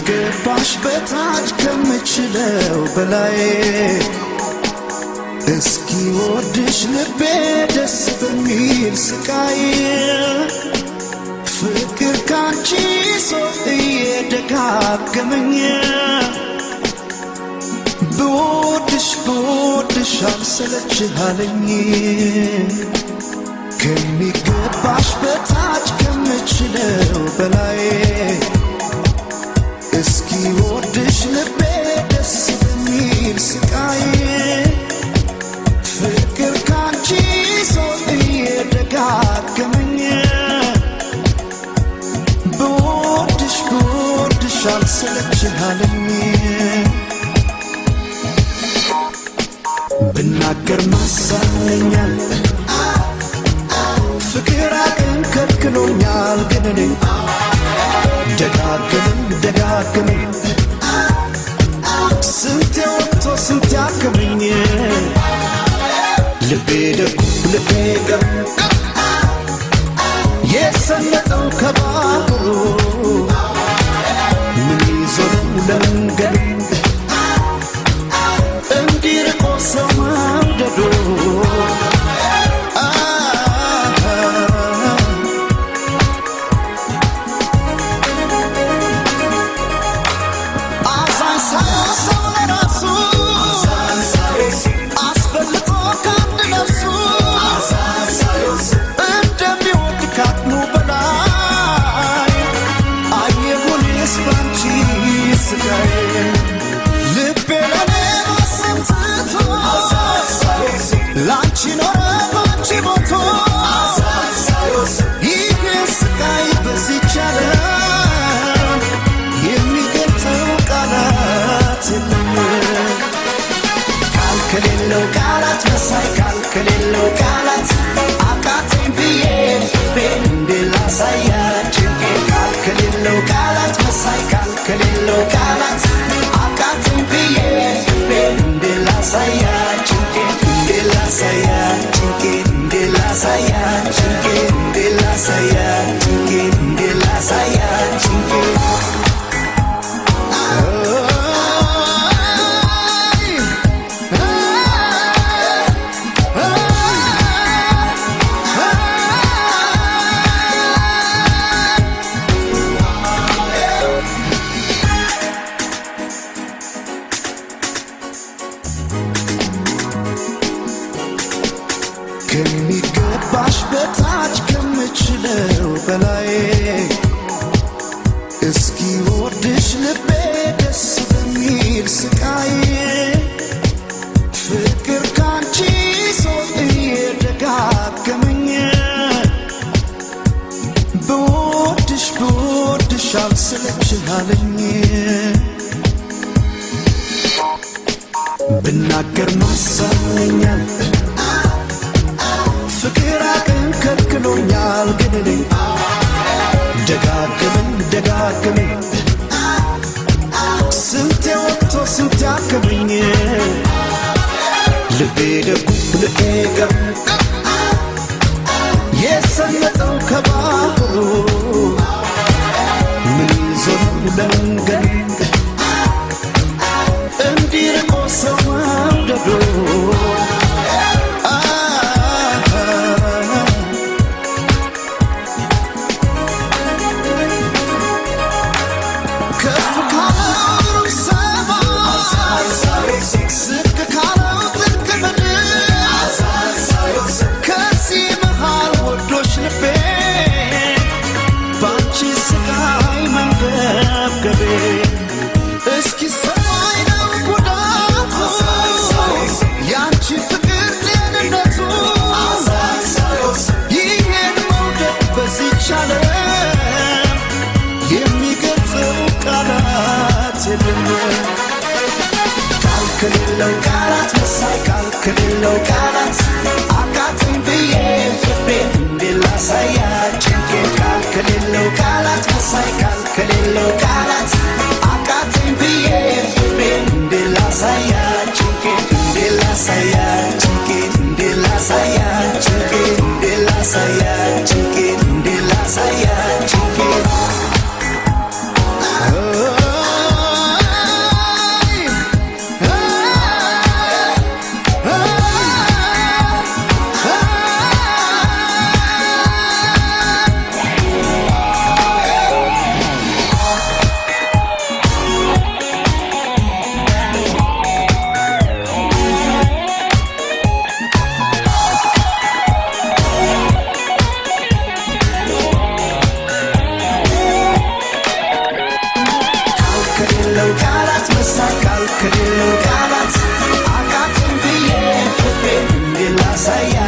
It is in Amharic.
ከሚገባሽ በታች ከምችለው በላይ እስኪ ወድሽ ልቤ ደስ በሚል ስቃይ ፍቅር ካንቺ ሰው እየደጋገመኝ ብወድሽ አልሰለችሃለኝ ከሚገባሽ በታች ከምችለው በላይ እስኪ ወድሽ ልቤ ደስ በሚል ስቃይ ፍቅር ካንቺ ሰው እየደጋገመኝ ብወድሽ አልሰለችሃለኝ ብናገር ማሳለኛል ፍቅር አቅም ከልክሎኛል ግን እኔ ደጋግመኝ ስንቴ ወጥቶ ስንቴ አከመኝ ልቤ ደጉ ልቤ ገር የሰመጠው ከባህሩ ምን ይዞ ለመንገዱ እንዲርቆ ሰው መውደዱ ከሌለው ቃላት መሳይ ከሌለው ቃላት አቃተኝ ብዬ እንዴ ላሳያችሁ ከሌለው ቃላት መሳይ ከሌለው ቃላት አቃተኝ ብዬ እንዴ ላሳያችሁ እንዴ ላሳያችሁ እንዴ ላሳያችሁ እንዴ ላሳያችሁ እንዴ ላሳያችሁ ከሚገባሽ በታች ከምችለው በላይ እስኪ ወድሽ ልቤ ደስ በሚል ስቃይ ፍቅር ካንቺ ሰው እየደጋገመኝ ብወድሽ አልሰለችሃለኝ ብናገር ማሳለኛል ፍቅር አቅም ከልክሎኛል ግን እኔ ደጋግመኝ ስንቴ ወጥቶ ስንቴ አከመኝ ልቤ ደጉ ልቤ ገር የሰመጠው ከባህሩ ምን ይዞ ለመንገዱ እንዲርቆ ሰው መውደዱ ከሌለው ቃላት መሳይ ከሌለው ቃላት አቃተኝ ብዬ እንዴ ላሳያችሁ ከሌለው ቃላት መሳይ ከሌለው ቃላት አቃተኝ ብዬ እንዴ ላሳያችሁ እንዴ ላሳያችሁ እንዴ ላሳያችሁ እንዴ ላሳያችሁ እንዴ ላሳያችሁ ላሳያ